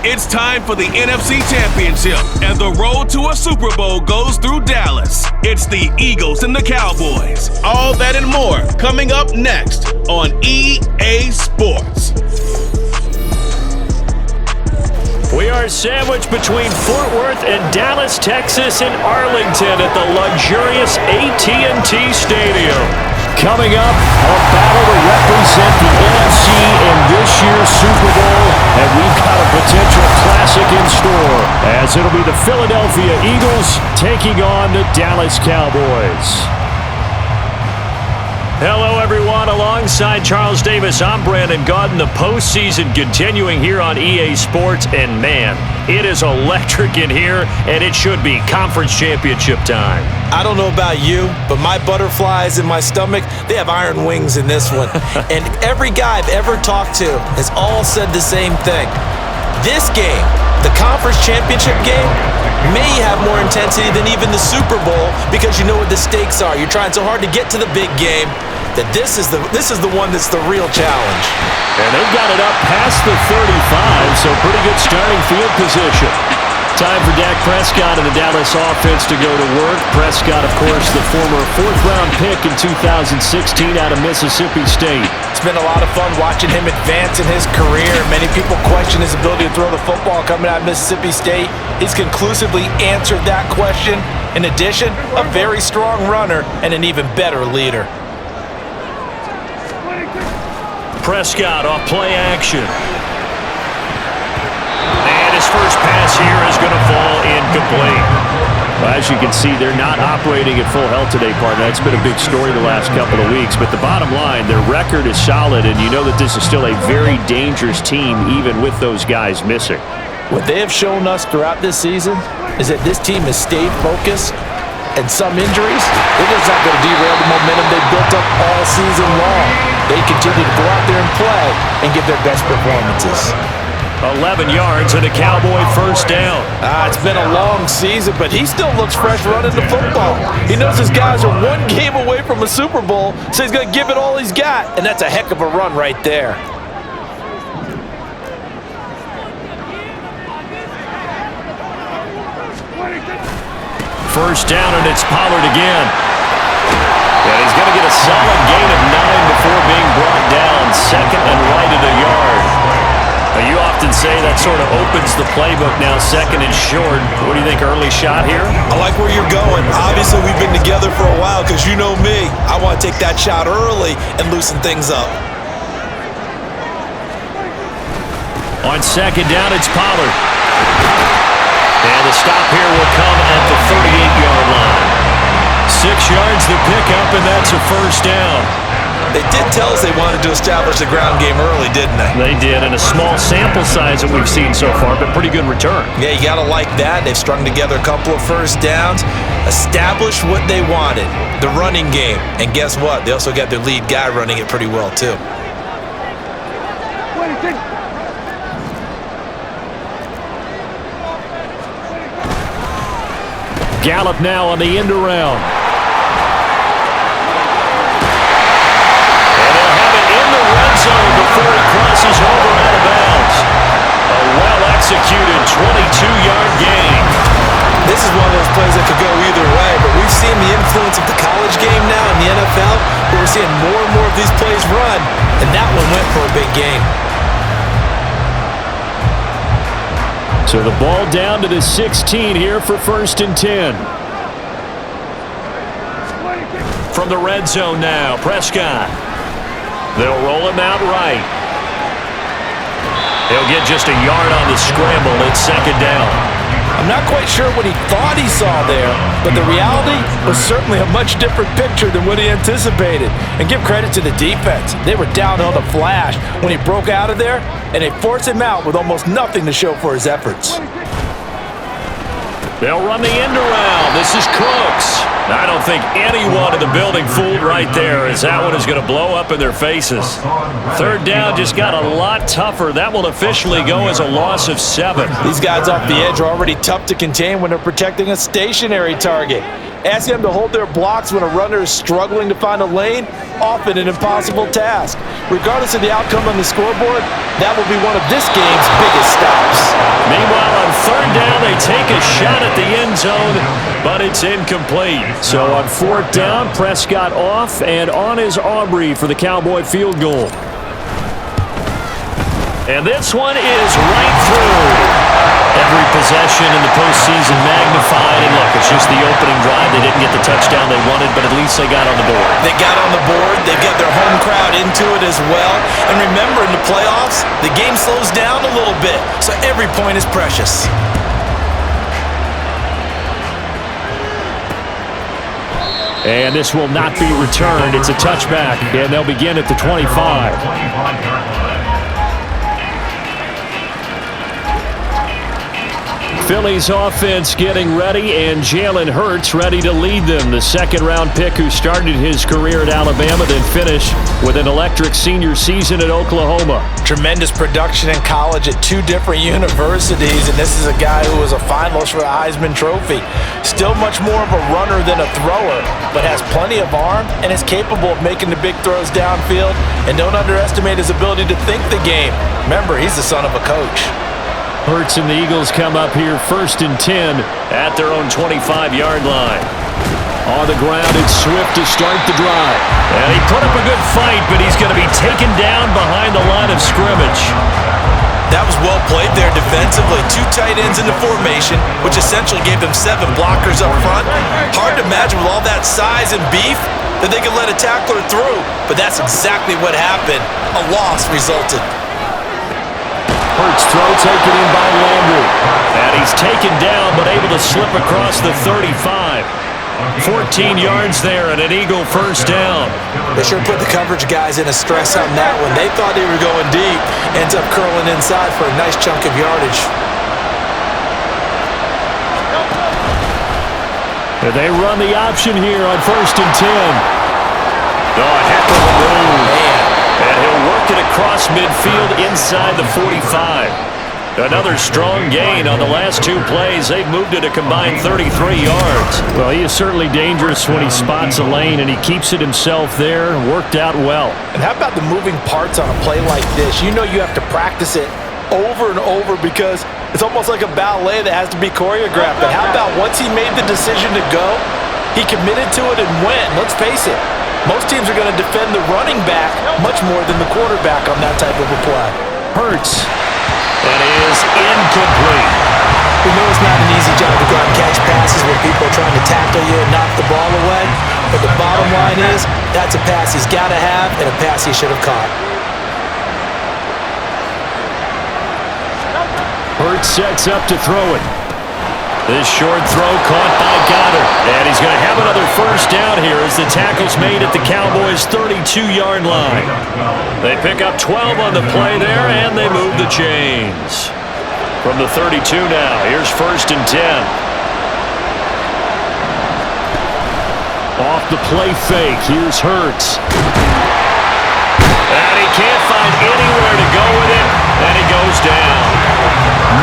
It's time for the NFC Championship, and the road to a Super Bowl goes through Dallas. It's the Eagles and the Cowboys. All that and more coming up next on EA Sports. We are sandwiched between Fort Worth and Dallas, Texas, and Arlington at the luxurious AT&T Stadium. Coming up, a battle to represent the NFC in this year's Super Bowl, and we've got a potential classic in store, as it'll be the Philadelphia Eagles taking on the Dallas Cowboys. Hello, everyone. Alongside Charles Davis, I'm Brandon Gaudin. The postseason continuing here on EA Sports, and man, it is electric in here, and it should be conference championship time. I don't know about you, but my butterflies in my stomach, they have iron wings in this one. And every guy I've ever talked to has all said the same thing. This game, the conference championship game, may have more intensity than even the Super Bowl because you know what the stakes are. You're trying so hard to get to the big game that this is the one that's the real challenge. And they've got it up past the 35, so pretty good starting field position. Time for Dak Prescott and the Dallas offense to go to work. Prescott, of course, the former fourth-round pick in 2016 out of Mississippi State. It's been a lot of fun watching him advance in his career. Many people question his ability to throw the football coming out of Mississippi State. He's conclusively answered that question. In addition, a very strong runner and an even better leader. Prescott off play action. And his first pass here is going to fall incomplete. Well, as you can see, they're not operating at full health today, partner. That's been a big story the last couple of weeks. But the bottom line, their record is solid, and you know that this is still a very dangerous team, even with those guys missing. What they have shown us throughout this season is that this team has stayed focused, and some injuries, they're just not going to derail the momentum they've built up all season long. They continue to go out there and play and give their best performances. 11 yards and a Cowboy first down. It's been a long season, but he still looks fresh running the football. He knows his guys are one game away from a Super Bowl, so he's going to give it all he's got, and that's a heck of a run right there. First down, and it's Pollard again. And he's going to get a solid gain of 9 before being brought down. Second and right at a yard. Now, you often say that sort of opens the playbook now, second and short. What do you think, early shot here? I like where you're going. Obviously, we've been together for a while because you know me. I want to take that shot early and loosen things up. On second down, it's Pollard. And the stop here will come at the 38-yard line. 6 yards the pickup, and that's a first down. They did tell us they wanted to establish the ground game early, didn't they? They did, and a small sample size that we've seen so far, but pretty good return. Yeah, you got to like that. They've strung together a couple of first downs, established what they wanted, the running game. And guess what? They also got their lead guy running it pretty well, too. Gallup now on the end around. And they'll have it in the red zone before he crosses over out of bounds. A well-executed 22-yard gain. This is one of those plays that could go either way, but we've seen the influence of the college game now in the NFL, where we're seeing more and more of these plays run, and that one went for a big gain. So the ball down to the 16 here for first and 10. From the red zone now, Prescott. They'll roll him out right. He'll get just a yard on the scramble. It's second down. I'm not quite sure what he thought he saw there, but the reality was certainly a much different picture than what he anticipated. And give credit to the defense. They were downhill to flash when he broke out of there, and they forced him out with almost nothing to show for his efforts. They'll run the end around. This is Cooks. I don't think anyone in the building fooled right there, as that one is going to blow up in their faces. Third down just got a lot tougher. That will officially go as a loss of 7. These guys off the edge are already tough to contain when they're protecting a stationary target. Asking them to hold their blocks when a runner is struggling to find a lane, often an impossible task. Regardless of the outcome on the scoreboard, that will be one of this game's biggest stops. Meanwhile, on third down, they take a shot at the end zone, but it's incomplete. So on fourth down, Prescott off, and on is Aubrey for the Cowboy field goal. And this one is right through. Every possession in the postseason magnified, and look, it's just the opening drive. They didn't get the touchdown they wanted, but at least they got on the board. They got on the board. They've got their home crowd into it as well. And remember, in the playoffs, the game slows down a little bit, so every point is precious. And this will not be returned. It's a touchback, and they'll begin at the 25. Philly's offense getting ready, and Jalen Hurts ready to lead them. The second-round pick who started his career at Alabama, then finished with an electric senior season at Oklahoma. Tremendous production in college at two different universities, and this is a guy who was a finalist for the Heisman Trophy. Still much more of a runner than a thrower, but has plenty of arm and is capable of making the big throws downfield. And don't underestimate his ability to think the game. Remember, he's the son of a coach. Hurts and the Eagles come up here 1st and 10 at their own 25-yard line. On the ground, it's Swift to start the drive. And he put up a good fight, but he's going to be taken down behind the line of scrimmage. That was well played there defensively. Two tight ends in the formation, which essentially gave them 7 blockers up front. Hard to imagine with all that size and beef that they could let a tackler through, but that's exactly what happened. A loss resulted. Hurts throw taken in by Landry. And he's taken down, but able to slip across the 35. 14 yards there and an Eagle first down. They sure put the coverage guys in a stress on that one. They thought they were going deep. Ends up curling inside for a nice chunk of yardage. They run the option here on 1st and 10. Oh, a heck of a move. And he'll work it across midfield inside the 45. Another strong gain on the last 2 plays. They've moved it a combined 33 yards. Well, he is certainly dangerous when he spots a lane, and he keeps it himself there. Worked out well. And how about the moving parts on a play like this? You know you have to practice it over and over because it's almost like a ballet that has to be choreographed. But how about once he made the decision to go, he committed to it and went. Let's face it. Most teams are going to defend the running back much more than the quarterback on that type of a play. Hurts. That is incomplete. We know it's not an easy job to go out and catch passes when people are trying to tackle you and knock the ball away. But the bottom line is, that's a pass he's got to have and a pass he should have caught. Hurts sets up to throw it. This short throw caught by Goddard. And he's going to have another first down here as the tackle's made at the Cowboys' 32-yard line. They pick up 12 on the play there, and they move the chains. From the 32 now, here's 1st and 10. Off the play fake, here's Hurts. And he can't find anywhere to go with it, and he goes down.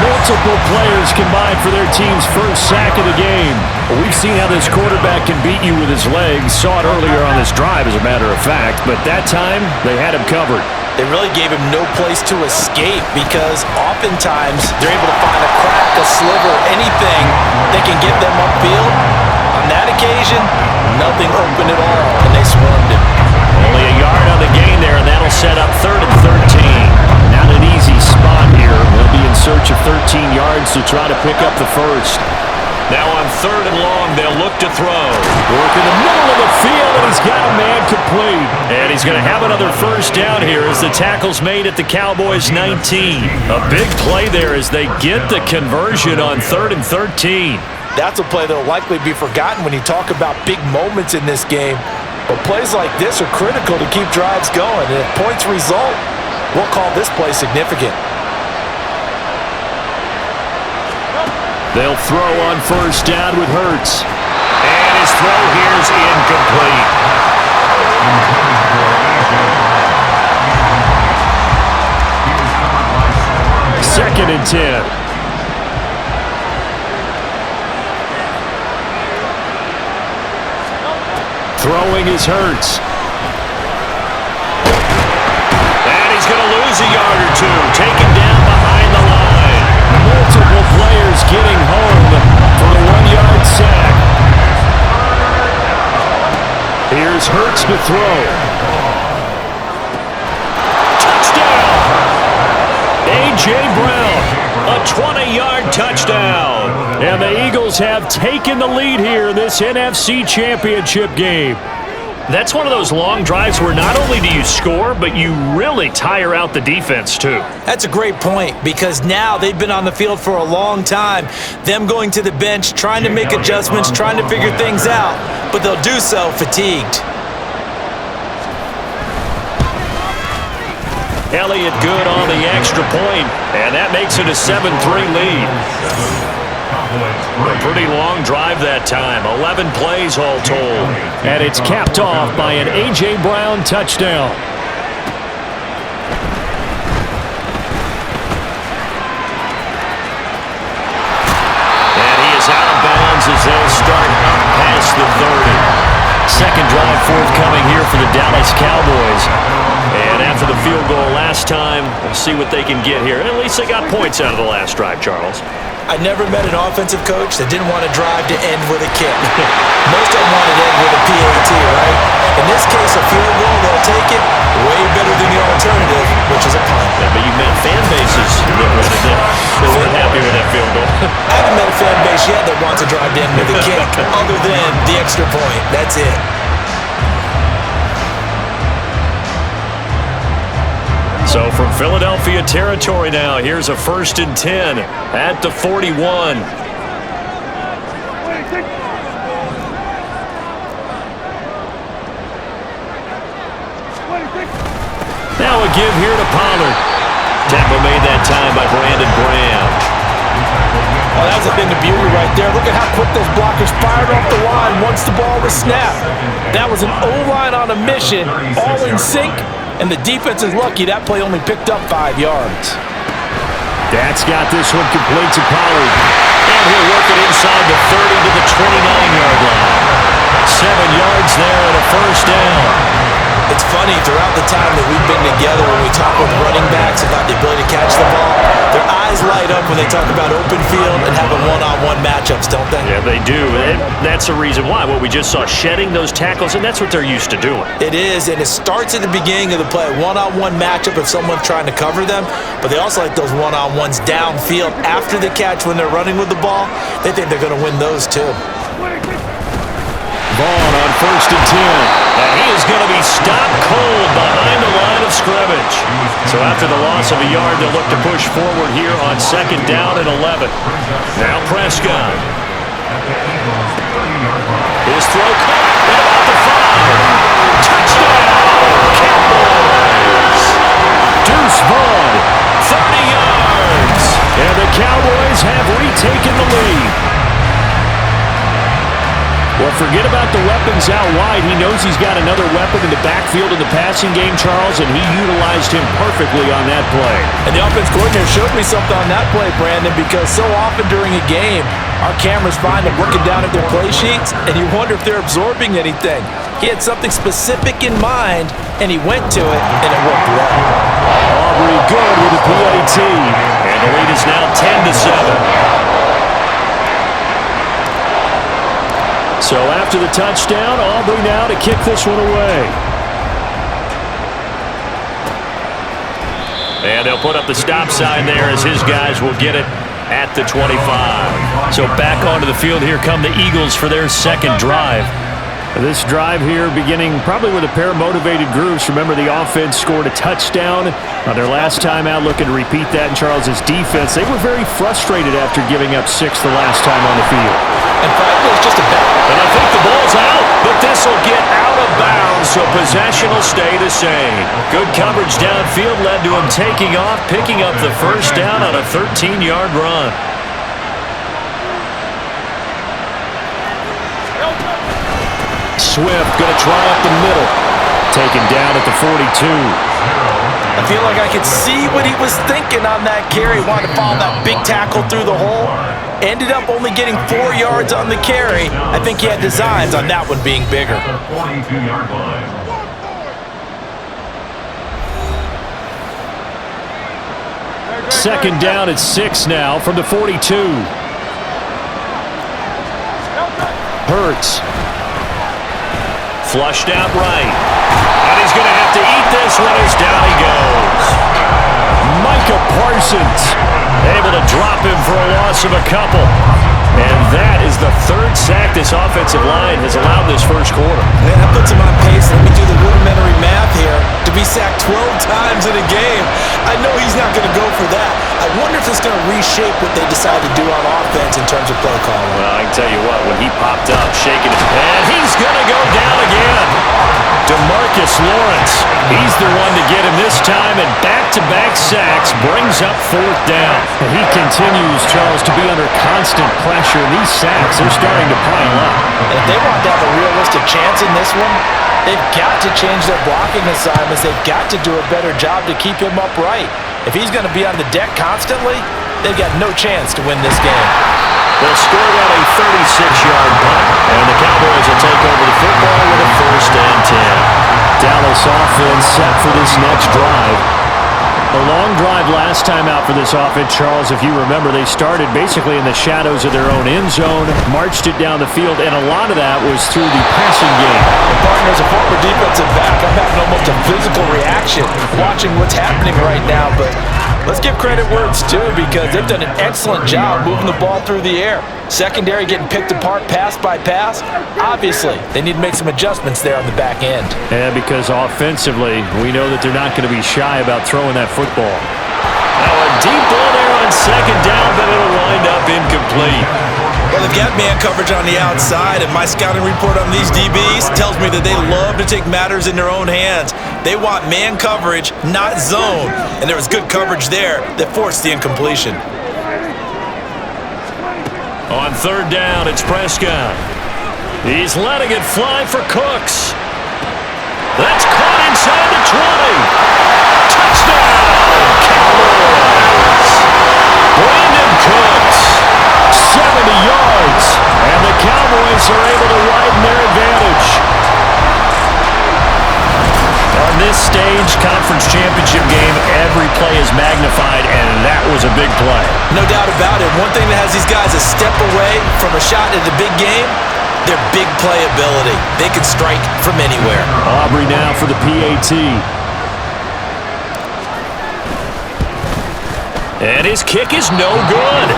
Multiple players combined for their team's first sack of the game. Well, we've seen how this quarterback can beat you with his legs. Saw it earlier on this drive, as a matter of fact. But that time, they had him covered. They really gave him no place to escape because oftentimes they're able to find a crack, a sliver, anything that can get them upfield. On that occasion, nothing open at all, and they swarmed him. Only a yard on the gain there, and that'll set up 3rd and 13. Not an easy spot here. They'll be in search of 13 yards to try to pick up the first. Now on 3rd and long, they'll look to throw. Work in the middle of the field, and he's got a man complete. And he's going to have another first down here as the tackle's made at the Cowboys' 19. A big play there as they get the conversion on 3rd and 13. That's a play that will likely be forgotten when you talk about big moments in this game. But plays like this are critical to keep drives going. And if points result, we'll call this play significant. They'll throw on first down with Hurts. And his throw here is incomplete. 2nd and 10. Throwing is Hurts. And he's going to lose a yard or two. Taken down behind the line. Multiple players getting home for a 1-yard sack. Here's Hurts to throw. Touchdown! A.J. Brown, a 20-yard touchdown. And the Eagles have taken the lead here in this NFC Championship game. That's one of those long drives where not only do you score, but you really tire out the defense too. That's a great point because now they've been on the field for a long time. Them going to the bench, trying to make adjustments, trying to figure things out, but they'll do so fatigued. Elliott good on the extra point, and that makes it a 7-3 lead. A pretty long drive that time, 11 plays all told. And it's capped off by an A.J. Brown touchdown. And he is out of bounds as they'll start up past the 30. Second drive forthcoming here for the Dallas Cowboys. And after the field goal last time, we'll see what they can get here. At least they got points out of the last drive, Charles. I never met an offensive coach that didn't want to drive to end with a kick. Most of them want to end with a PAT, right? In this case, a field goal, they'll take it way better than the alternative, which is a punt. Yeah, but you met fan bases that wanted it. They weren't happy with that field goal. I haven't met a fan base yet that wants to drive to end with a kick other than the extra point. That's it. So from Philadelphia territory now, here's a 1st and 10 at the 41. Now a give here to Pollard. Tampa made that time by Brandon Graham. Oh, that's a thing of beauty right there. Look at how quick those blockers fired off the line once the ball was snapped. That was an O-line on a mission, all in sync. And the defense is lucky that play only picked up 5 yards. That's got this one complete to Pollard. And he'll work it inside the 30 to the 29-yard line. 7 yards there and a 1st down. It's funny, throughout the time that we've been together when we talk with running backs about the ability to catch the ball, their eyes light up when they talk about open field and having one-on-one matchups, don't they? Yeah, they do. And that's the reason why. What we just saw, shedding those tackles, and that's what they're used to doing. It is, and it starts at the beginning of the play. One-on-one matchup if someone's trying to cover them, but they also like those one-on-ones downfield after the catch when they're running with the ball. They think they're going to win those too. Vaughn on 1st and 10. And he is going to be stopped cold behind the line of scrimmage. So after the loss of a yard, they'll look to push forward here on 2nd down and 11. Now Prescott. His throw caught at about the 5. Touchdown, Cowboys. Deuce Vaughn, 30 yards. And the Cowboys have retaken the lead. Well, forget about the weapons out wide. He knows he's got another weapon in the backfield in the passing game, Charles, and he utilized him perfectly on that play. And the offense coordinator showed me something on that play, Brandon, because so often during a game, our cameras find them looking down at their play sheets, and you wonder if they're absorbing anything. He had something specific in mind, and he went to it, and it worked well. Aubrey good with the PAT, and the lead is now 10-7. So after the touchdown, Aubrey now to kick this one away. And they'll put up the stop sign there as his guys will get it at the 25. So back onto the field, here come the Eagles for their 2nd drive. This drive here beginning probably with a pair of motivated groups. Remember, the offense scored a touchdown on their last time out, looking to repeat that in Charles's defense. They were very frustrated after giving up 6 the last time on the field. And frankly, it's just a bet. And I think the ball's out, but this will get out of bounds, so possession will stay the same. Good coverage downfield led to him taking off, picking up the 1st down on a 13-yard run. Swift going to try up the middle. Taken down at the 42. I feel like I could see what he was thinking on that carry. Wanted to follow that big tackle through the hole. Ended up only getting 4 yards on the carry. I think he had designs on that one being bigger. 42-yard line. Second down at 6 now from the 42. Hurts. Flushed out right. And he's going to have to eat this one as down he goes. Micah Parsons able to drop him for a loss of a couple. And that is the 3rd sack this offensive line has allowed this first quarter. Man, that puts him on pace. Let me do the rudimentary math here. To be sacked 12 times in a game, I know he's not going to go for that. I wonder if it's going to reshape what they decide to do on offense in terms of play calling. Well, I can tell you what, when he popped up, shaking his head, he's going to go down again. DeMarcus Lawrence, he's the one to get him this time, and back-to-back sacks brings up 4th down. And he continues, Charles, to be under constant pressure. These sacks, they're starting to pile up. And if they want to have a realistic chance in this one, they've got to change their blocking assignments. They've got to do a better job to keep him upright. If he's going to be on the deck constantly, they've got no chance to win this game. They'll score out a 36-yard punt, and the Cowboys will take over the football with a 1st and 10. Dallas offense set for this next drive. A long drive last time out for this offense, Charles. If you remember, they started basically in the shadows of their own end zone, marched it down the field, and a lot of that was through the passing game. The partner's a former defensive back. I'm having almost a physical reaction watching what's happening right now, but let's give credit where it's due because they've done an excellent job moving the ball through the air. Secondary getting picked apart pass by pass. Obviously, they need to make some adjustments there on the back end. Yeah, because offensively, we know that they're not going to be shy about throwing that football. Now a deep ball there on 2nd down, but it'll wind up incomplete. Well, they've got man coverage on the outside, and my scouting report on these DBs tells me that they love to take matters in their own hands. They want man coverage, not zone, and there was good coverage there that forced the incompletion. On 3rd down, it's Prescott. He's letting it fly for Cooks. That's caught inside the 20. Touchdown, Cowboys. Brandon Cooks, 70 yards, and the Cowboys are able to widen their advantage. On this stage, conference championship game, every play is magnified, and that was a big play. No doubt about it. One thing that has these guys a step away from a shot at the big game, their big play ability. They can strike from anywhere. Aubrey now for the PAT. And his kick is no good.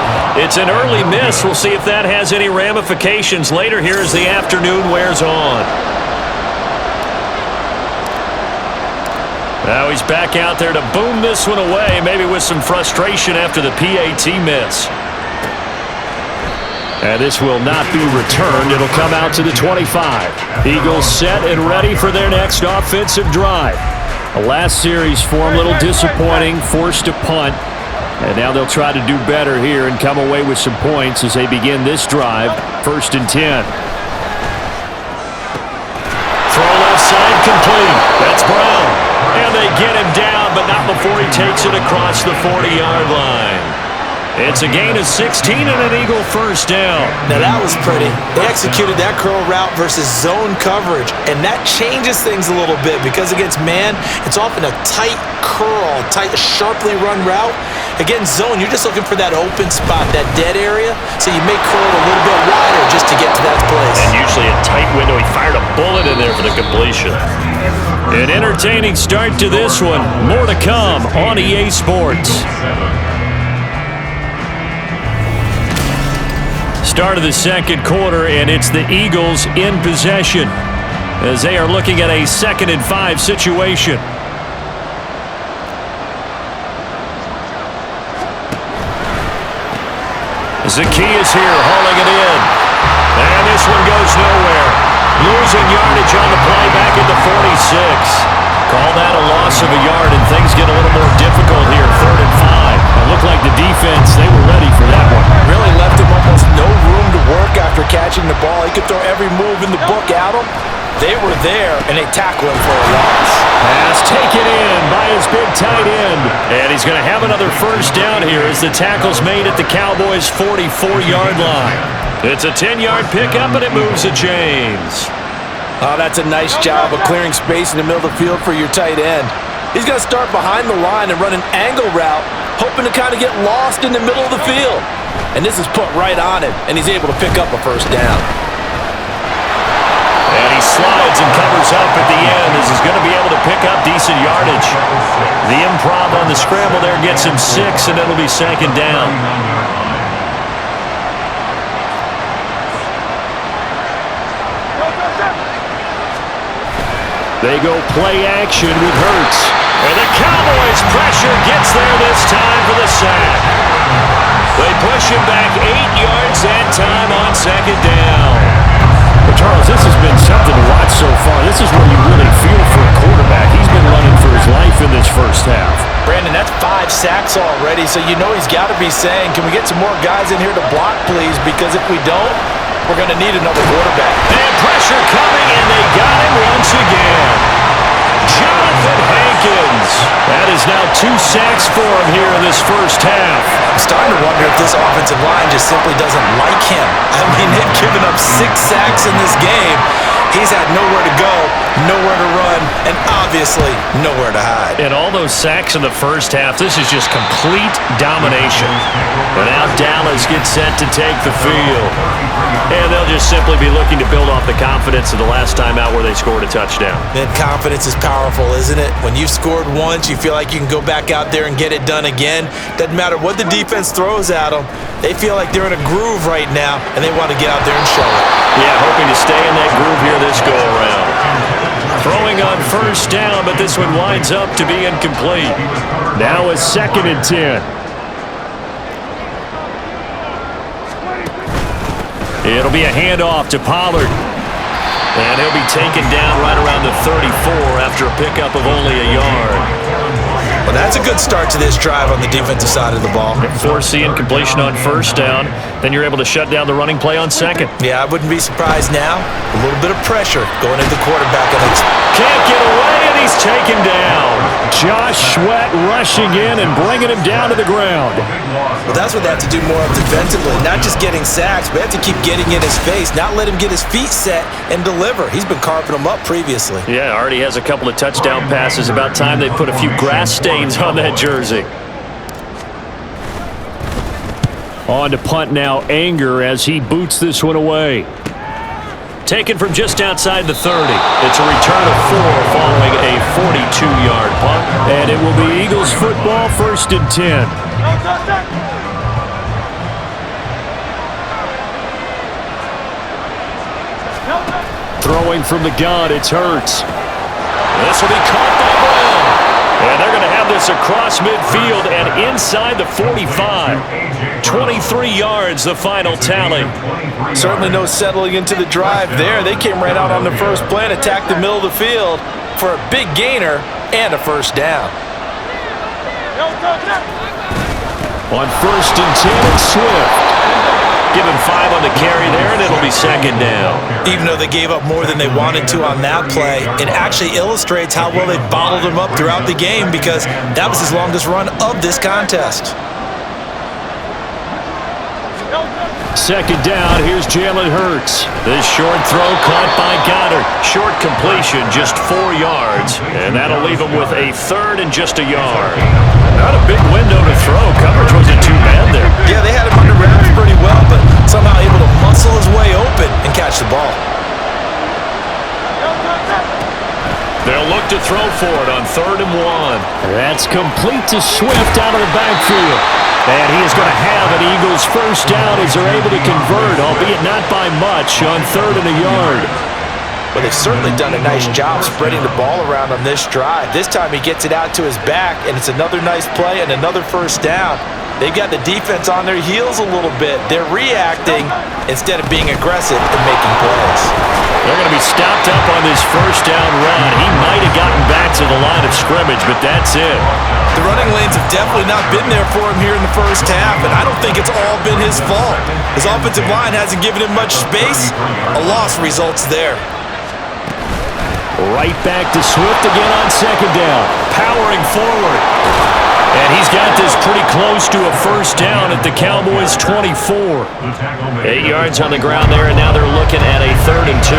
It's an early miss. We'll see if that has any ramifications later here as the afternoon wears on. Now he's back out there to boom this one away, maybe with some frustration after the PAT miss. And this will not be returned. It'll come out to the 25. Eagles set and ready for their next offensive drive. The last series for them, a little disappointing, forced to punt. And now they'll try to do better here and come away with some points as they begin this drive. 1st and 10. Throw left side complete. That's Brown. And they get him down, but not before he takes it across the 40-yard line. It's a gain of 16 and an Eagle 1st down. Now that was pretty. They executed that curl route versus zone coverage, and that changes things a little bit because against man, it's often a tight curl, tight, sharply run route. Against zone, you're just looking for that open spot, that dead area, so you may curl it a little bit wider just to get to that place. And usually a tight window. He fired a bullet in there for the completion. An entertaining start to this one. More to come on EA Sports. Start of the 2nd quarter, and it's the Eagles in possession as they are looking at a 2nd and 5 situation. Zacchaeus here hauling it in, and this one goes nowhere. Losing yardage on the play back at the 46. Call that a loss of a yard, and things get a little more difficult here. 3rd and 5. It looked like the defense, they were ready for that one. Really left him almost no room to work after catching the ball. He could throw every move in the book at him. They were there, and they tackle him for a loss. Pass taken in by his big tight end. And he's going to have another first down here as the tackle's made at the Cowboys' 44-yard line. It's a 10-yard pickup, and it moves the chains. Oh, that's a nice job of clearing space in the middle of the field for your tight end. He's going to start behind the line and run an angle route, hoping to kind of get lost in the middle of the field. And this is put right on him, and he's able to pick up a first down. And he slides and covers up at the end as he's going to be able to pick up decent yardage. The improv on the scramble there gets him 6, and it'll be second down. They go play action with Hurts. And the Cowboys' pressure gets there this time for the sack. They push him back 8 yards that time on second down. Well, Charles, this has been something to watch so far. This is where you really feel for a quarterback. He's been running for his life in this first half. Brandon, that's 5 sacks already, so you know he's got to be saying, can we get some more guys in here to block, please? Because if we don't, we're going to need another quarterback. And pressure coming, and they got him once again. Jonathan Hankins. That is now 2 sacks for him here in this first half. I'm starting to wonder if this offensive line just simply doesn't like him. I mean, they've given up 6 sacks in this game. He's had nowhere to go, nowhere to run, and obviously nowhere to hide. And all those sacks in the first half, this is just complete domination. And now Dallas gets set to take the field. And they'll just simply be looking to build off the confidence of the last time out where they scored a touchdown. Man, confidence is powerful, isn't it? When you've scored once, you feel like you can go back out there and get it done again. Doesn't matter what the defense throws at them. They feel like they're in a groove right now, and they want to get out there and show it. Yeah, hoping to stay in that groove here this go-around. Throwing on first down, but this one winds up to be incomplete. Now a 2nd and 10. It'll be a handoff to Pollard. And he'll be taken down right around the 34 after a pickup of only a yard. Well, that's a good start to this drive on the defensive side of the ball. Forcing completion on first down. Then you're able to shut down the running play on second. Yeah, I wouldn't be surprised now. A little bit of pressure going into the quarterback. Can't get away, and he's taken down. Josh Sweat rushing in and bringing him down to the ground. Well, that's what they have to do more of defensively. Not just getting sacks, but they have to keep getting in his face, not let him get his feet set and deliver. He's been carving them up previously. Yeah, already has a couple of touchdown passes. About time they put a few grass stains on that jersey. On to punt now, Anger, as he boots this one away. Taken from just outside the 30. It's a return of 4 following a 42-yard punt. And it will be Eagles football, 1st and 10. Throwing from the gun, it's Hurts. This will be caught by Brown. And they're going to have this across midfield and inside the 45. 23 yards, the final tally. Certainly no settling into the drive there. They came right out on the first play and attacked the middle of the field for a big gainer and a first down. On 1st and 10, it's Swift. Give him 5 on the carry there, and it'll be second down. Even though they gave up more than they wanted to on that play, it actually illustrates how well they bottled him up throughout the game because that was his longest run of this contest. Second down, here's Jalen Hurts. This short throw caught by Goddard. Short completion, just 4 yards. And that'll leave him with a 3rd and just a yard. Not a big window to throw. Coverage wasn't too bad there. Yeah, they had him under wraps pretty well, but somehow able to muscle his way open and catch the ball. They'll look to throw for it on 3rd and 1. That's complete to Swift out of the backfield. And he is going to have an Eagles first down as they're able to convert, albeit not by much, on 3rd and a yard. Well, they've certainly done a nice job spreading the ball around on this drive. This time he gets it out to his back, and it's another nice play and another first down. They've got the defense on their heels a little bit. They're reacting instead of being aggressive and making plays. They're going to be stopped up on this first down run. He might have gotten back to the line of scrimmage, but that's it. The running lanes have definitely not been there for him here in the first half, and I don't think it's all been his fault. His offensive line hasn't given him much space. A loss results there. Right back to Swift again on second down. Powering forward. And he's got this pretty close to a first down at the Cowboys' 24. 8 yards on the ground there, and now they're looking at a 3rd and 2.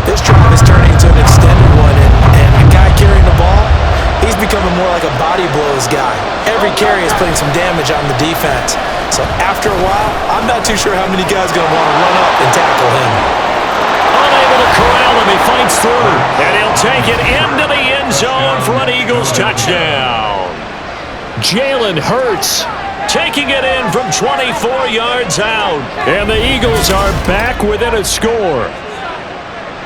This drive is turning into an extended one, and the guy carrying the ball, he's becoming more like a body blows guy. Every carry is putting some damage on the defense. So after a while, I'm not too sure how many guys are going to want to run up and tackle him. Unable to corral him, he fights through, and he'll take it into the end zone for an Eagles touchdown. Jalen Hurts taking it in from 24 yards out, and the Eagles are back within a score.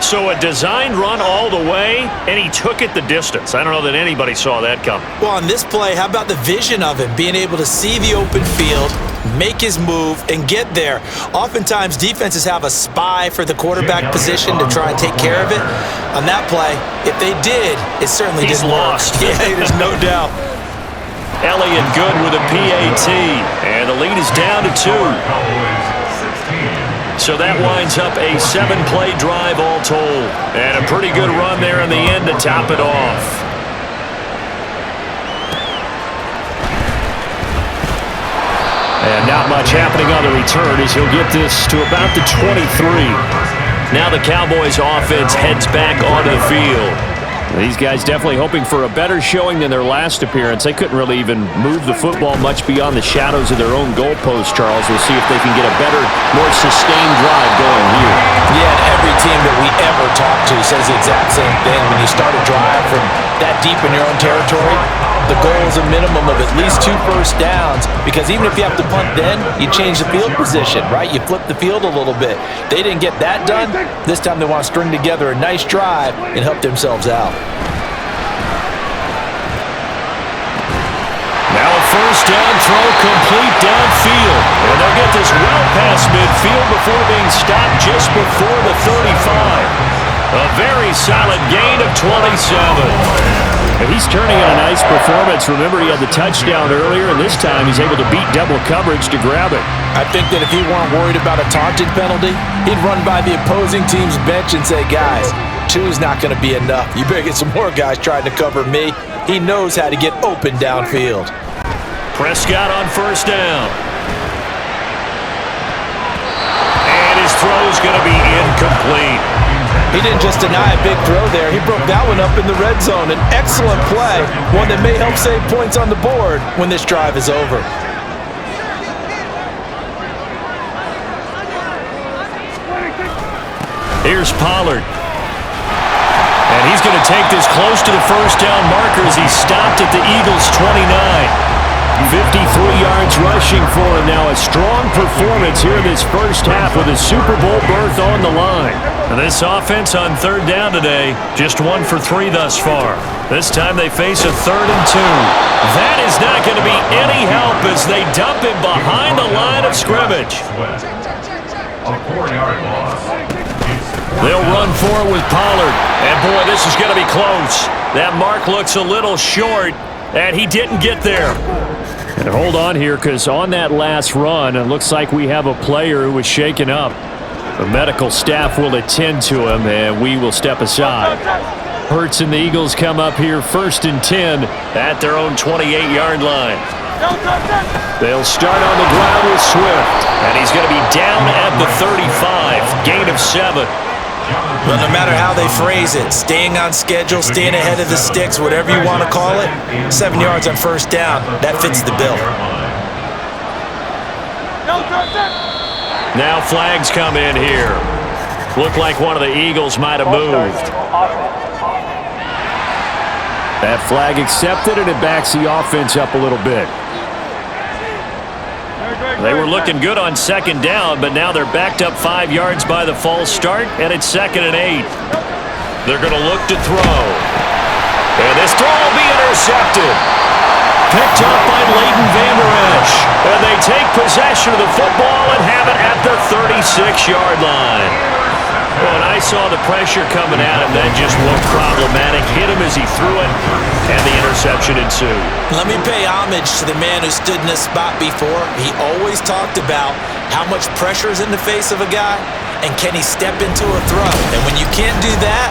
So a designed run all the way, and he took it the distance. I don't know that anybody saw that coming. Well, on this play, how about the vision of him, being able to see the open field, make his move, and get there. Oftentimes, defenses have a spy for the quarterback position to try and take care of it. On that play, if they did, it certainly He's didn't lost. work. Yeah, there's no doubt. Elliott good with a PAT, and the lead is down to 2. So that winds up a 7-play drive all told. And a pretty good run there in the end to top it off. And not much happening on the return as he'll get this to about the 23. Now the Cowboys offense heads back onto the field. These guys definitely hoping for a better showing than their last appearance. They couldn't really even move the football much beyond the shadows of their own goalpost, Charles. We'll see if they can get a better, more sustained drive going here. Yeah, and every team that we ever talk to says the exact same thing. When you start a drive from that deep in your own territory, the goal is a minimum of at least 2 first downs, because even if you have to punt then, you change the field position, right? You flip the field a little bit. They didn't get that done. This time they want to string together a nice drive and help themselves out. Now a first down throw complete downfield. And they'll get this well past midfield before being stopped just before the 35. A very solid gain of 27. And he's turning in a nice performance. Remember, he had the touchdown earlier, and this time he's able to beat double coverage to grab it. I think that if he weren't worried about a taunting penalty, he'd run by the opposing team's bench and say, guys, 2 is not going to be enough. You better get some more guys trying to cover me. He knows how to get open downfield. Prescott on first down. And his throw's going to be incomplete. He didn't just deny a big throw there. He broke that one up in the red zone. An excellent play, one that may help save points on the board when this drive is over. Here's Pollard. And he's going to take this close to the first down marker as he stopped at the Eagles' 29. 53 yards rushing for him now. A strong performance here in this first half with a Super Bowl berth on the line. And this offense on 3rd down today, just 1 for 3 thus far. This time they face a 3rd and 2. That is not going to be any help as they dump him behind the line of scrimmage. A 4-yard loss. They'll run for it with Pollard. And boy, this is going to be close. That mark looks a little short, and he didn't get there. And hold on here, because on that last run, it looks like we have a player who was shaken up. The medical staff will attend to him, and we will step aside. Hurts and the Eagles come up here 1st and 10 at their own 28-yard line. They'll start on the ground with Swift, and he's going to be down at the 35, gain of 7. Well, no matter how they phrase it, staying on schedule, staying ahead of the sticks, whatever you want to call it, 7 yards on first down, that fits the bill. Now flags come in here. Looked like one of the Eagles might have moved. That flag accepted, and it backs the offense up a little bit. They were looking good on 2nd down, but now they're backed up 5 yards by the false start, and it's 2nd and 8. They're going to look to throw. And this throw will be intercepted. Picked up by Leighton Vander Esch. And they take possession of the football and have it at the 36-yard line. Well, and I saw the pressure coming at him. That just looked problematic. Hit him as he threw it, and the interception ensued. Let me pay homage to the man who stood in this spot before. He always talked about how much pressure is in the face of a guy, and can he step into a throw? And when you can't do that,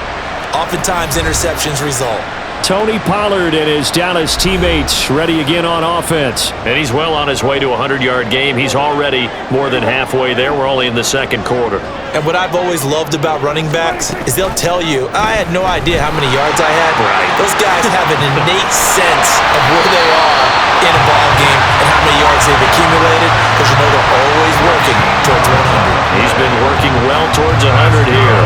oftentimes interceptions result. Tony Pollard and his Dallas teammates ready again on offense. And he's well on his way to a 100-yard game. He's already more than halfway there. We're only in the second quarter. And what I've always loved about running backs is they'll tell you, I had no idea how many yards I had. Right. Those guys have an innate sense of where they are in a ball game and how many yards they've accumulated, because you know they're always working towards 100. He's been working well towards 100 here.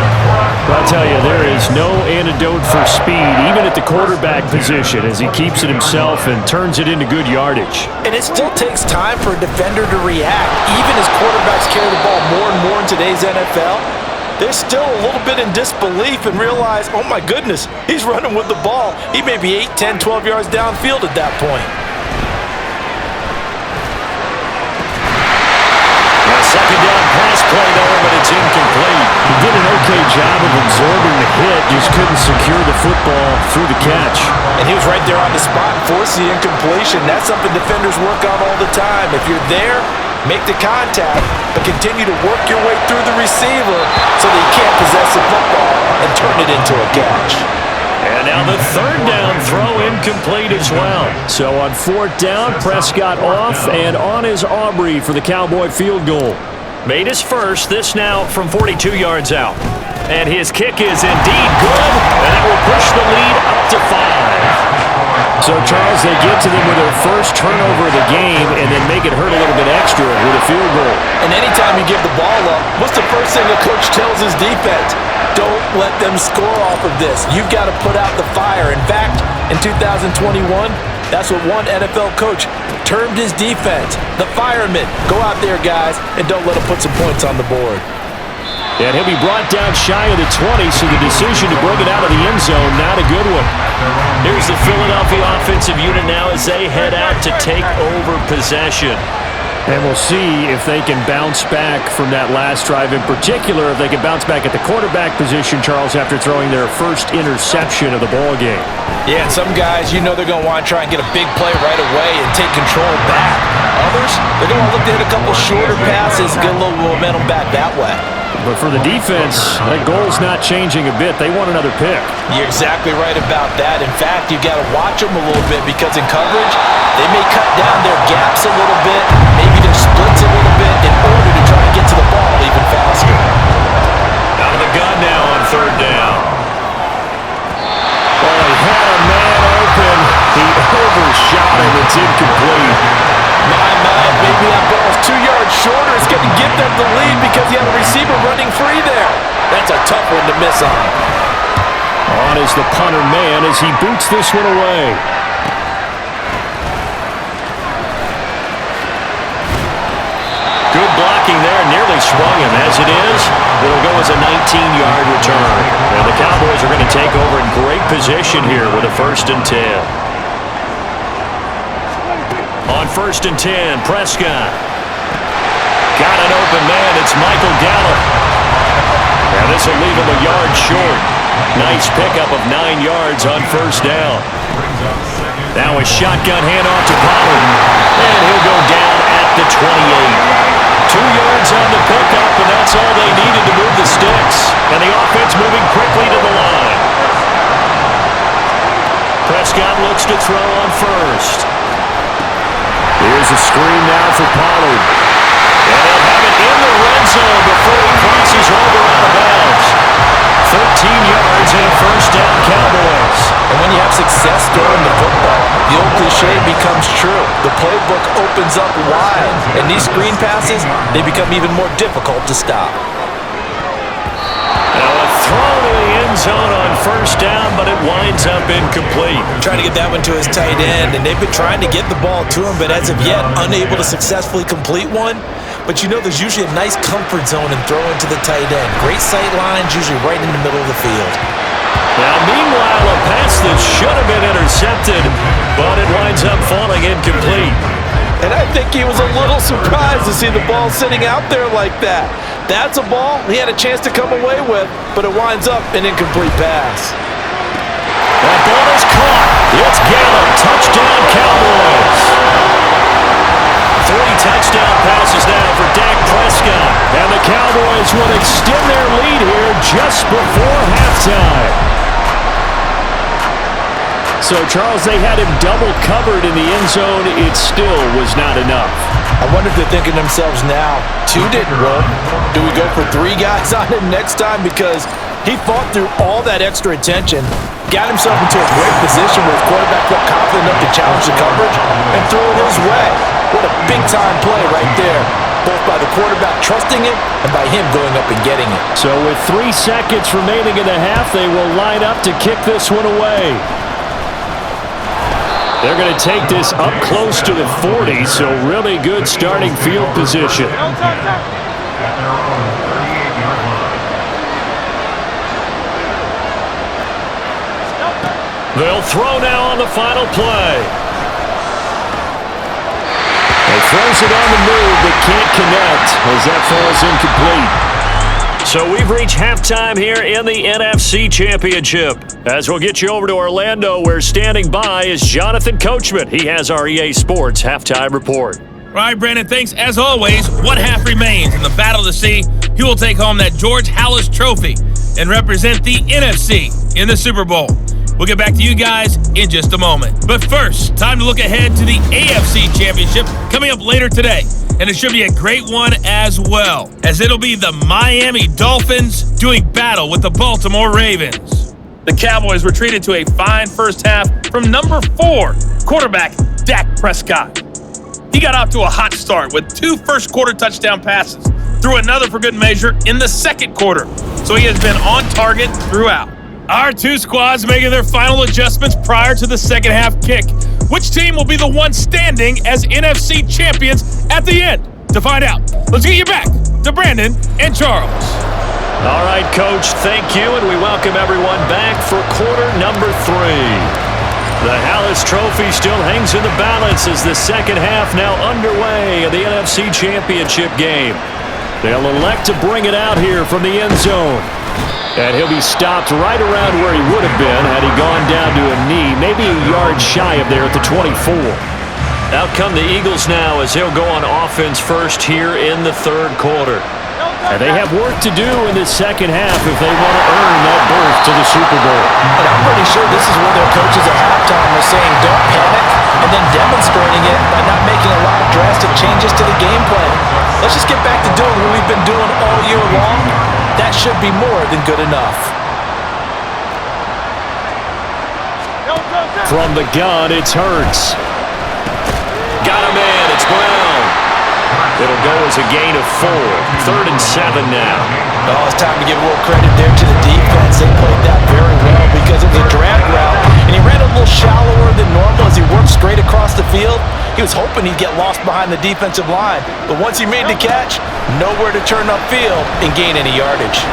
I'll tell you, there is no antidote for speed, even at the quarterback position, as he keeps it himself and turns it into good yardage. And it still takes time for a defender to react. Even as quarterbacks carry the ball more and more in today's NFL, they're still a little bit in disbelief and realize, oh my goodness, he's running with the ball. He may be 8, 10, 12 yards downfield at that point. Second down pass play there, but it's incomplete. He did an okay job of absorbing the hit, just couldn't secure the football through the catch. And he was right there on the spot and forced the incompletion. That's something defenders work on all the time. If you're there, make the contact, but continue to work your way through the receiver so that he can't possess the football and turn it into a catch. And now the third down throw incomplete as well. So on fourth down, Prescott off, and on is Aubrey for the Cowboy field goal. Made his first, this now from 42 yards out. And his kick is indeed good, and that will push the lead up to 5. So, Charles, they get to them with their first turnover of the game and then make it hurt a little bit extra with a field goal. And anytime you give the ball up, what's the first thing a coach tells his defense? Don't let them score off of this. You've got to put out the fire. In fact, in 2021, that's what one NFL coach termed his defense, the firemen. Go out there, guys, and don't let them put some points on the board. And he'll be brought down shy of the 20, so the decision to bring it out of the end zone, not a good one. Here's the Philadelphia offensive unit now as they head out to take over possession. And we'll see if they can bounce back from that last drive. In particular, if they can bounce back at the quarterback position, Charles, after throwing their first interception of the ball game. Yeah, and some guys, you know they're going to want to try and get a big play right away and take control back. Others, they're going to look to hit a couple shorter passes, get a little momentum back that way. But for the defense, that goal's not changing a bit. They want another pick. You're exactly right about that. In fact, you've got to watch them a little bit, because in coverage, they may cut down their gaps a little bit, maybe their splits a little bit, in order to try and get to the ball even faster. Out of the gun now on third down. Well, he had a man open. He overshot him. It's incomplete. My, maybe that ball's 2 yards shorter. It's going to give them the lead because you have a receiver running free there. That's a tough one to miss on. On is the punter man as he boots this one away. Good blocking there, nearly swung him. As it is, it'll go as a 19-yard return. And the Cowboys are going to take over in great position here with a 1st and 10. On 1st and 10, Prescott. Got an open man. It's Michael Gallup. Now this will leave him a yard short. Nice pickup of 9 yards on 1st down. Now a shotgun handoff to Pollard. And he'll go down at the 28. 2 yards on the pickup, and that's all they needed to move the sticks. And the offense moving quickly to the line. Prescott looks to throw on 1st. Here's a screen now for Pollard. And he'll have it in the red zone before he crosses over out of bounds. 13 yards and a 1st down, Cowboys. And when you have success throwing the football, the old cliche becomes true. The playbook opens up wide, and these screen passes, they become even more difficult to stop. Now a throw to the end zone on 1st down, but it winds up incomplete. Trying to get that one to his tight end, and they've been trying to get the ball to him, but as of yet, unable to successfully complete one. But you know there's usually a nice comfort zone in throwing to the tight end. Great sight lines, usually right in the middle of the field. Now, meanwhile, a pass that should have been intercepted, but it winds up falling incomplete. And I think he was a little surprised to see the ball sitting out there like that. That's a ball he had a chance to come away with, but it winds up an incomplete pass. That ball is caught. It's Gallup. Touchdown, Cowboys. 3 touchdown passes now for Dak Prescott. And the Cowboys will extend just before halftime. So, Charles, they had him double covered in the end zone. It still was not enough. I wonder if they're thinking to themselves now, 2 didn't work. Do we go for 3 guys on him next time? Because he fought through all that extra attention, got himself into a great position where his quarterback felt confident enough to challenge the coverage and throw it his way. What a big-time play right there, both by the quarterback trusting it and by him going up and getting it. So with 3 seconds remaining in the half, they will line up to kick this one away. They're going to take this up close to the 40, so really good starting field position. They'll throw now on the final play. He throws it on the move, but can't connect as that falls incomplete. So we've reached halftime here in the NFC Championship. As we'll get you over to Orlando, where standing by is Jonathan Coachman. He has our EA Sports halftime report. All right, Brandon, thanks. As always, one half remains in the Battle of the Sea. He will take home that George Halas Trophy and represent the NFC in the Super Bowl. We'll get back to you guys in just a moment. But first, time to look ahead to the AFC Championship coming up later today. And it should be a great one as well, as it'll be the Miami Dolphins doing battle with the Baltimore Ravens. The Cowboys were treated to a fine first half from number 4 quarterback Dak Prescott. He got off to a hot start with 2 first-quarter touchdown passes, threw another for good measure in the second quarter, so he has been on target throughout. Our 2 squads making their final adjustments prior to the second half kick. Which team will be the one standing as NFC champions at the end? To find out, let's get you back to Brandon and Charles. All right, Coach, thank you, and we welcome everyone back for quarter number 3. The Halas Trophy still hangs in the balance as the second half now underway in the NFC Championship game. They'll elect to bring it out here from the end zone. And he'll be stopped right around where he would have been had he gone down to a knee, maybe a yard shy of there at the 24. Out come the Eagles now as they'll go on offense first here in the third quarter. And they have work to do in the second half if they want to earn that berth to the Super Bowl. And I'm pretty sure this is where their coaches at halftime are saying don't panic and then demonstrating it by not making a lot of drastic changes to the game plan. Let's just get back to doing what we've been doing all year long. That should be more than good enough. From the gun, it's Hurts. Got him in. It's Brown. It'll go as a gain of 4. 3rd and 7 now. Oh, it's time to give a little credit there to the defense. They played that very well because it was a drag route, and he ran a little shallower than normal as he worked straight across the field. He was hoping he'd get lost behind the defensive line, but once he made the catch, nowhere to turn upfield and gain any yardage.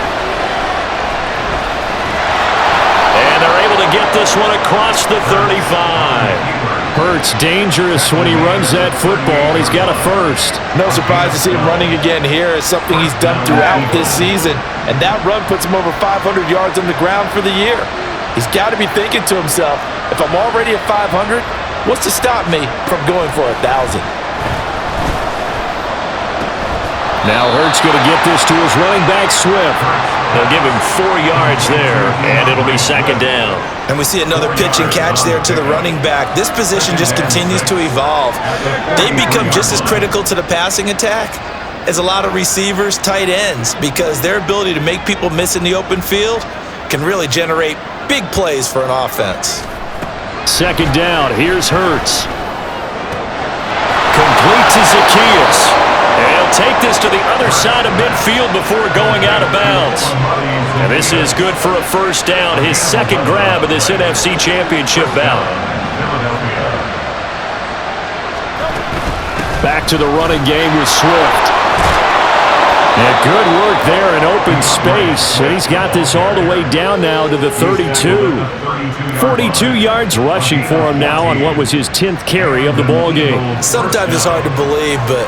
And they're able to get this one across the 35. Hurts dangerous when he runs that football. He's got a first. No surprise to see him running again here. It's something he's done throughout this season, and that run puts him over 500 yards on the ground for the year. He's got to be thinking to himself, if I'm already at 500, what's to stop me from going for 1,000? Now Hurts going to get this to his running back, Swift. They'll give him 4 yards there, and it'll be second down. And we see another pitch and catch there to the running back. This position just continues to evolve. They become just as critical to the passing attack as a lot of receivers, tight ends, because their ability to make people miss in the open field can really generate big plays for an offense. Second down, here's Hurts. Complete to Zacchaeus. And he'll take this to the other side of midfield before going out of bounds. And this is good for a first down, his second grab of this NFC Championship bout. Back to the running game with Swift. And good work there in open space. And he's got this all the way down now to the 32. 42 yards rushing for him now on what was his 10th carry of the ball game. Sometimes it's hard to believe, but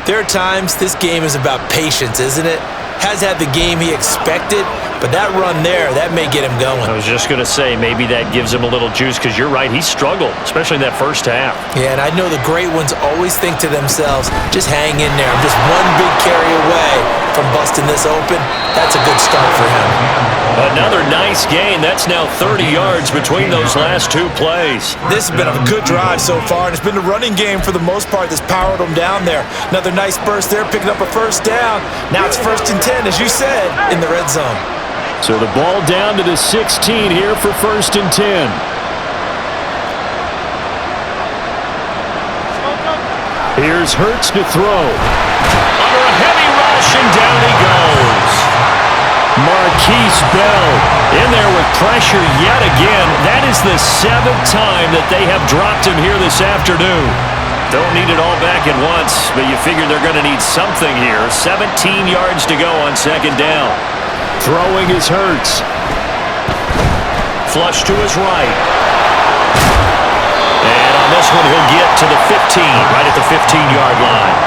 there are times this game is about patience, isn't it? Has had the game he expected, But that run there, that may get him going. I was just going to say, maybe that gives him a little juice, because you're right, he struggled, especially in that first half. Yeah, and I know the great ones always think to themselves, just hang in there. I'm just one big carry away from busting this open. That's a good start for him. Another nice gain. That's now 30 yards between those last two plays. This has been a good drive so far, and it's been the running game for the most part that's powered them down there. Another nice burst there, picking up a first down. Now it's 1st and 10, as you said, in the red zone. So the ball down to the 16 here for 1st and 10. Here's Hurts to throw. Under a heavy rush, and down he goes. Marquise Bell in there with pressure yet again. That is the 7th time that they have dropped him here this afternoon. Don't need it all back at once, but you figure they're going to need something here. 17 yards to go on 2nd down. Throwing is Hurts. Flush to his right. And on this one, he'll get to the 15, right at the 15-yard line.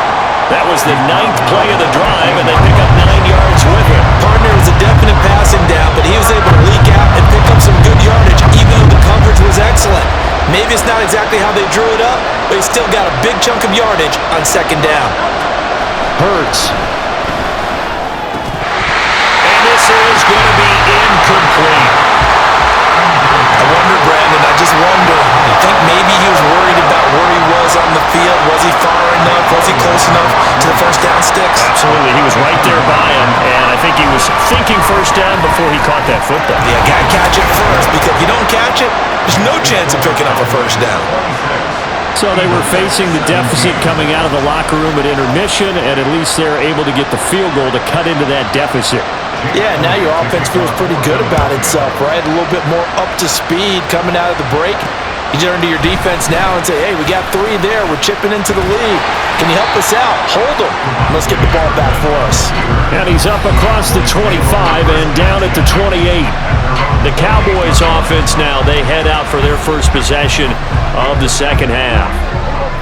That was the 9th play of the drive, and they pick up 9 yards with it. Partner was a definite passing down, but he was able to leak out and pick up some good yardage, even though the coverage was excellent. Maybe it's not exactly how they drew it up, but he still got a big chunk of yardage on 2nd down. Hurts. And this is going to be incomplete. I wonder, Brandon, I just wonder. I think maybe he was worried about where he was on the field. Was he far enough? Was he close enough to the first down sticks? Absolutely. He was right there by him, and I think he was thinking first down before he caught that football. Yeah, got to catch it first, because if you don't catch it, there's no chance of picking up a first down. So they were facing the deficit coming out of the locker room at intermission, and at least they're able to get the field goal to cut into that deficit. Yeah, now your offense feels pretty good about itself, right? A little bit more up to speed coming out of the break. You turn to your defense now and say, hey, we got 3 there. We're chipping into the lead. Can you help us out? Hold them. Let's get the ball back for us. And he's up across the 25 and down at the 28. The Cowboys offense now, they head out for their first possession of the 2nd half.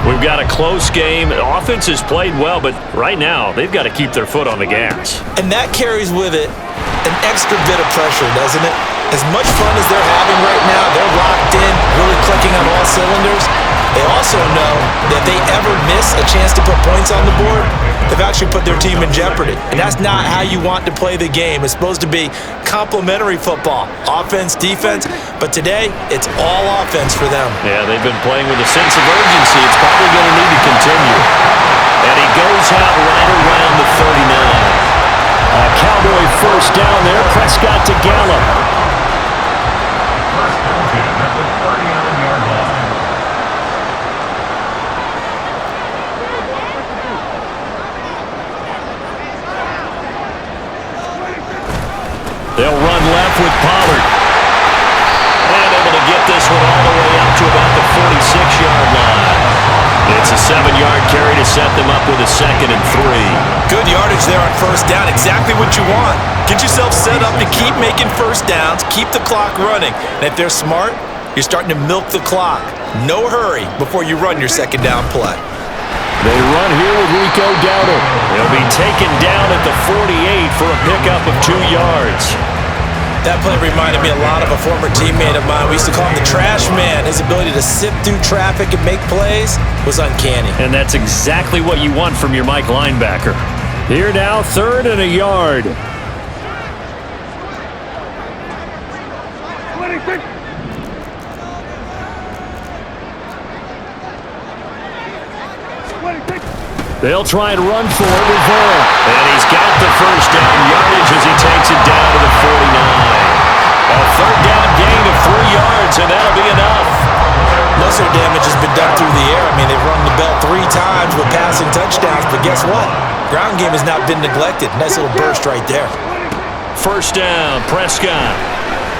We've got a close game. The offense has played well, but right now they've got to keep their foot on the gas. And that carries with it an extra bit of pressure, doesn't it? As much fun as they're having right now, they're locked in, really clicking on all cylinders. They also know that if they ever miss a chance to put points on the board, they've actually put their team in jeopardy. And that's not how you want to play the game. It's supposed to be complementary football, offense, defense, but today it's all offense for them. Yeah, they've been playing with a sense of urgency. It's probably going to need to continue. And he goes out right around the 39. A Cowboy first down there. Prescott to Gallup. They'll run left with Pollard. And able to get this one all the way up to about the 46-yard line. It's a 7-yard carry to set them up with a 2nd and 3. Good yardage there on first down. Exactly what you want. Get yourself set up to keep making first downs, keep the clock running. And if they're smart, you're starting to milk the clock. No hurry before you run your 2nd down play. They run here with Rico Dowdle. He'll be taken down at the 48 for a pickup of 2 yards. That play reminded me a lot of a former teammate of mine. We used to call him the trash man. His ability to sift through traffic and make plays was uncanny. And that's exactly what you want from your Mike linebacker. Here now, 3rd and a yard. They'll try and run for it with Vaughn. And he's got the first down yardage as he takes it down to the 49. A 3rd down gain of 3 yards, and that'll be enough. Most of the damage has been done through the air. I mean, they've rung the bell 3 times with passing touchdowns, but guess what? Ground game has not been neglected. Nice little burst right there. First down, Prescott.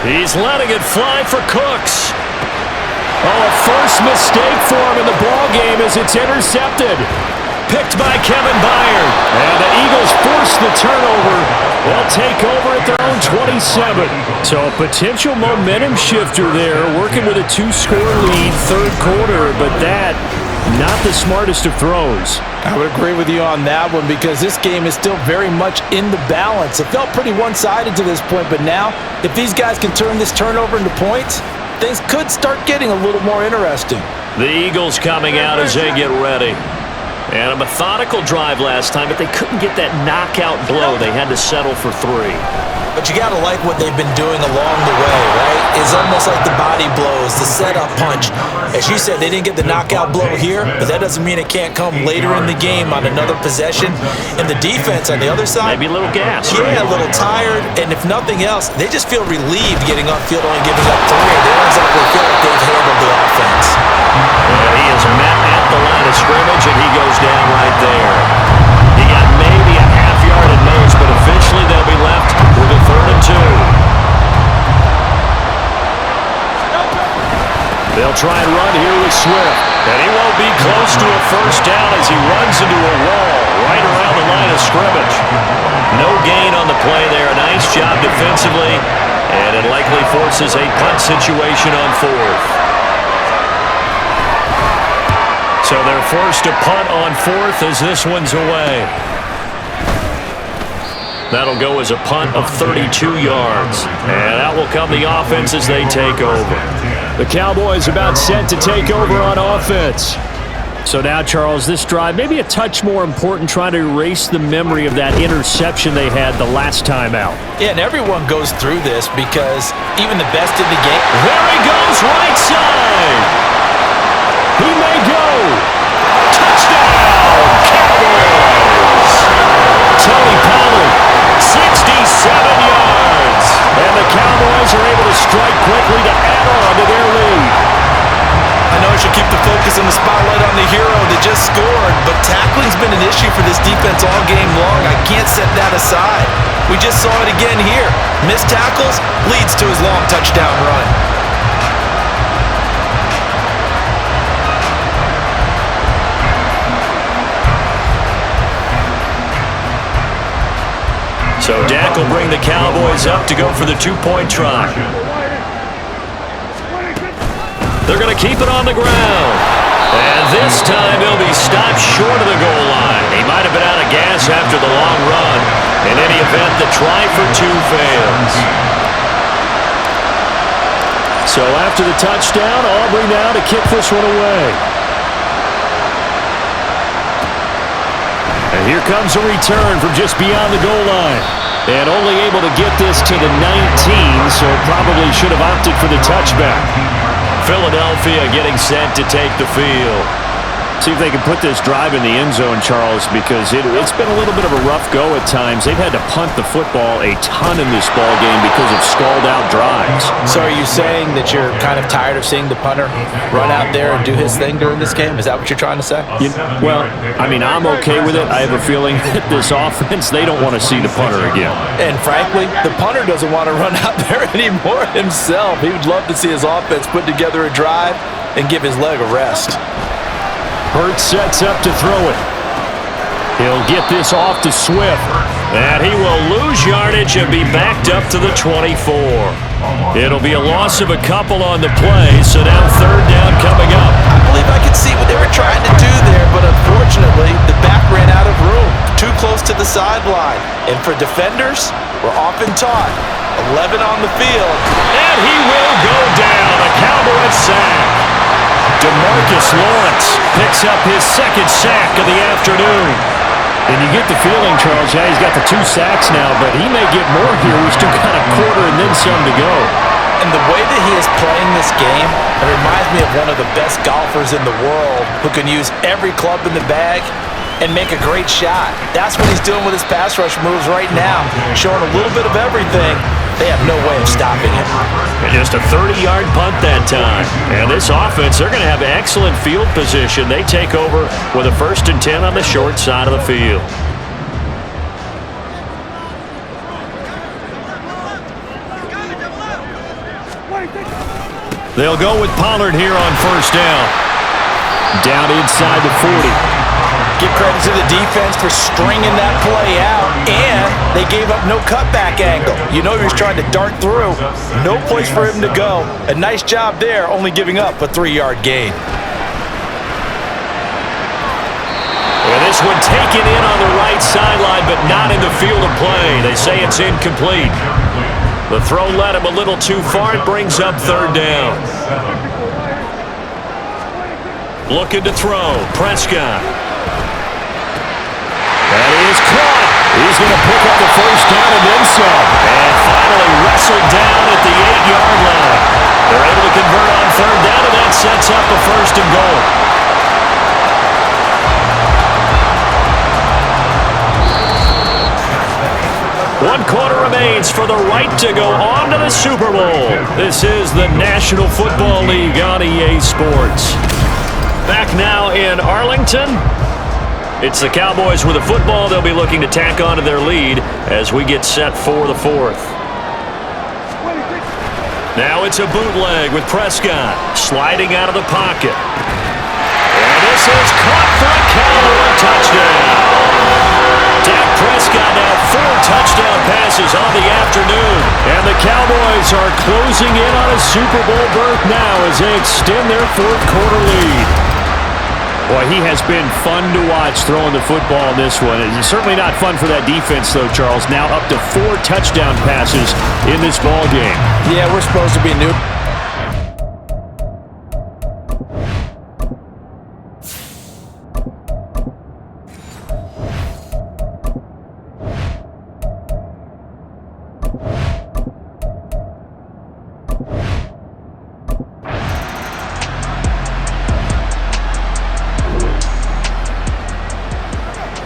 He's letting it fly for Cooks. Oh, a first mistake for him in the ball game as it's intercepted. Picked by Kevin Byard. And the Eagles force the turnover. They'll take over at their own 27. So a potential momentum shifter there, working with a 2-score lead, 3rd quarter, but that, not the smartest of throws. I would agree with you on that one because this game is still very much in the balance. It felt pretty one-sided to this point, but now if these guys can turn this turnover into points, things could start getting a little more interesting. The Eagles coming out as they get ready. And a methodical drive last time, but they couldn't get that knockout blow. They had to settle for 3. But you got to like what they've been doing along the way, right? It's almost like the body blows, the setup punch. As you said, they didn't get the knockout blow here, but that doesn't mean it can't come later in the game on another possession. And the defense on the other side, maybe a little gas. Yeah, a little tired. And if nothing else, they just feel relieved getting upfield only giving up 3. They don't exactly feel like they've handled the offense. He is met at the line of scrimmage, and he goes down right there. He got maybe a half yard at most, but eventually they'll be left with a 3rd and 2. They'll try and run here with Swift, and he won't be close to a first down as he runs into a wall right around the line of scrimmage. No gain on the play there. Nice job defensively, and it likely forces a punt situation on 4th. So they're forced to punt on 4th as this one's away. That'll go as a punt of 32 yards. And that will come the offense as they take over. The Cowboys about set to take over on offense. So now, Charles, this drive maybe a touch more important, trying to erase the memory of that interception they had the last time out. Yeah, and everyone goes through this because even the best in the game. There he goes, right side. He may go. Touchdown, Cowboys. Tony Pollard, 67 yards. And the Cowboys are able to strike quickly to add on to their lead. I know I should keep the focus and the spotlight on the hero that just scored, but tackling's been an issue for this defense all game long. I can't set that aside. We just saw it again here. Missed tackles leads to his long touchdown run. So Dak will bring the Cowboys up to go for the 2-point try. They're going to keep it on the ground. And this time he'll be stopped short of the goal line. He might have been out of gas after the long run. In any event, the try for 2 fails. So after the touchdown, Aubrey now to kick this one away. And here comes a return from just beyond the goal line. And only able to get this to the 19, so probably should have opted for the touchback. Philadelphia getting set to take the field. See if they can put this drive in the end zone, Charles, because it's been a little bit of a rough go at times. They've had to punt the football a ton in this ball game because of stalled-out drives. So are you saying that you're kind of tired of seeing the punter run out there and do his thing during this game? Is that what you're trying to say? Well, I mean, I'm okay with it. I have a feeling that this offense, they don't want to see the punter again. And frankly, the punter doesn't want to run out there anymore himself. He would love to see his offense put together a drive and give his leg a rest. Hurts sets up to throw it. He'll get this off to Swift. And he will lose yardage and be backed up to the 24. It'll be a loss of a couple on the play, so now 3rd down coming up. I believe I could see what they were trying to do there, but unfortunately, the back ran out of room. Too close to the sideline. And for defenders, we're often taught 11 on the field. And he will go down. A Cowboy sack. DeMarcus Lawrence picks up his 2nd sack of the afternoon. And you get the feeling, Charles, yeah, he's got the 2 sacks now, but he may get more here. We've still got a quarter and then some to go. And the way that he is playing this game, it reminds me of one of the best golfers in the world who can use every club in the bag and make a great shot. That's what he's doing with his pass rush moves right now, showing a little bit of everything. They have no way of stopping him. And just a 30-yard punt that time. And this offense, they're going to have excellent field position. They take over with a 1st and 10 on the short side of the field. They'll go with Pollard here on 1st down. Down inside the 40. Give credit to the defense for stringing that play out, and they gave up no cutback angle. You know he was trying to dart through. No place for him to go. A nice job there, only giving up a 3-yard gain. And this This one taken in on the right sideline, but not in the field of play. They say it's incomplete. The throw led him a little too far. It brings up third down. Looking to throw. Prescott. That is caught. He's going to pick up the first down and then some. And finally wrestled down at the 8-yard line. They're able to convert on third down, and that sets up a first and goal. One quarter remains for the right to go on to the Super Bowl. This is the National Football League on EA Sports. Back now in Arlington. It's the Cowboys with a football. They'll be looking to tack onto their lead as we get set for the fourth. Now it's a bootleg with Prescott sliding out of the pocket. And this is caught for a Cowboy touchdown. Dak Prescott now 4 touchdown passes on the afternoon. And the Cowboys are closing in on a Super Bowl berth now as they extend their fourth quarter lead. Boy, he has been fun to watch throwing the football in this one. It's certainly not fun for that defense, though, Charles. Now up to 4 touchdown passes in this ball game. Yeah, we're supposed to be new.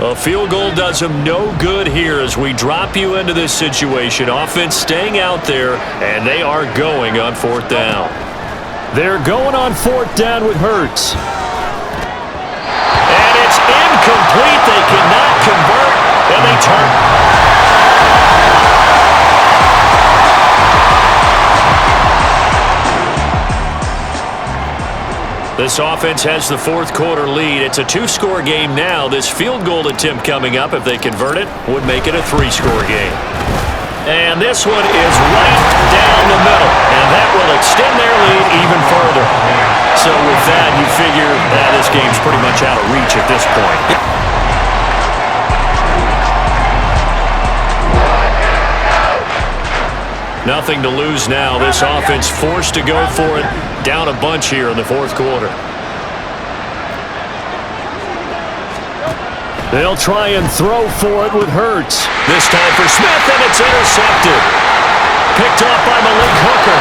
A field goal does them no good here as we drop you into this situation. Offense staying out there, and they are going on fourth down. They're going on fourth down with Hurts. And it's incomplete. They cannot convert, and they turn. This offense has the fourth quarter lead. It's a 2-score game now. This field goal attempt coming up, if they convert it, would make it a 3-score game. And this one is right down the middle, and that will extend their lead even further. So with that, you figure this game's pretty much out of reach at this point. Nothing to lose now. This offense forced to go for it. Down a bunch here in the fourth quarter. They'll try and throw for it with Hurts. This time for Smith, and it's intercepted. Picked off by Malik Hooker.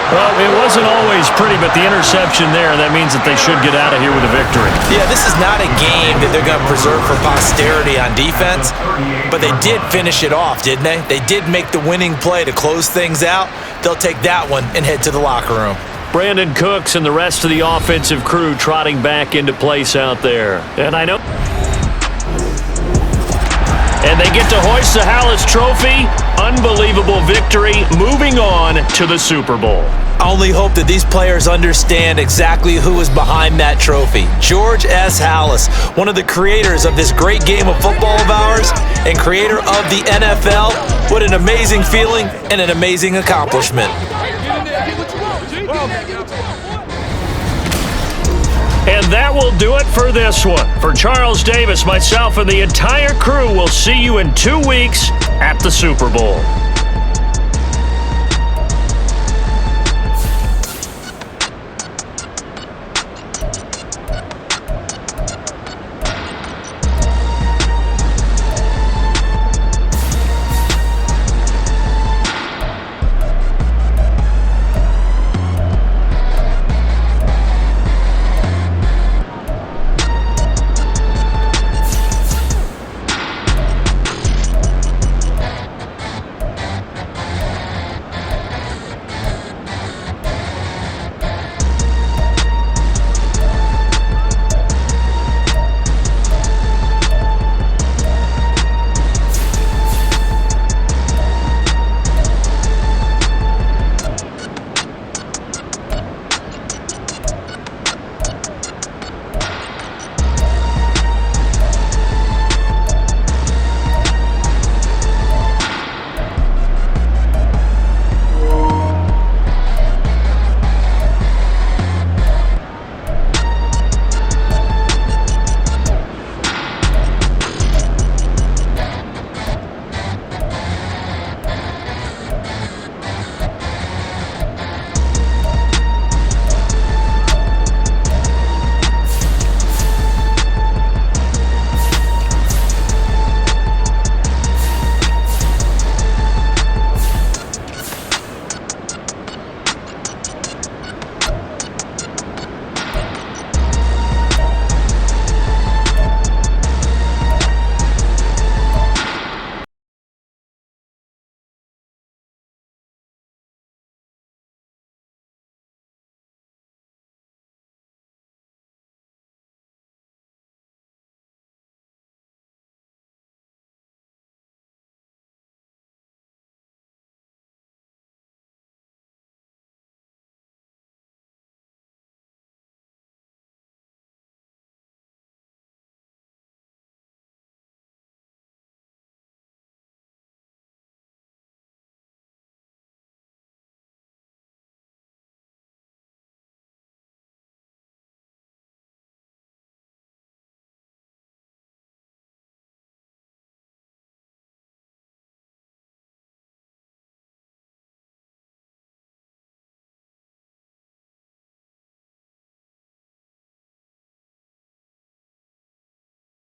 Well, it wasn't always pretty, but the interception there, that means that they should get out of here with a victory. Yeah, this is not a game that they're going to preserve for posterity on defense, but they did finish it off, didn't they? They did make the winning play to close things out. They'll take that one and head to the locker room. Brandon Cooks and the rest of the offensive crew trotting back into place out there. And I know. And they get to hoist the Hallis Trophy. Unbelievable victory. Moving on to the Super Bowl. I only hope that these players understand exactly who is behind that trophy. George S. Hallis, one of the creators of this great game of football of ours and creator of the NFL. What an amazing feeling and an amazing accomplishment. And that will do it for this one. For Charles Davis, myself, and the entire crew, we'll see you in 2 weeks at the Super Bowl.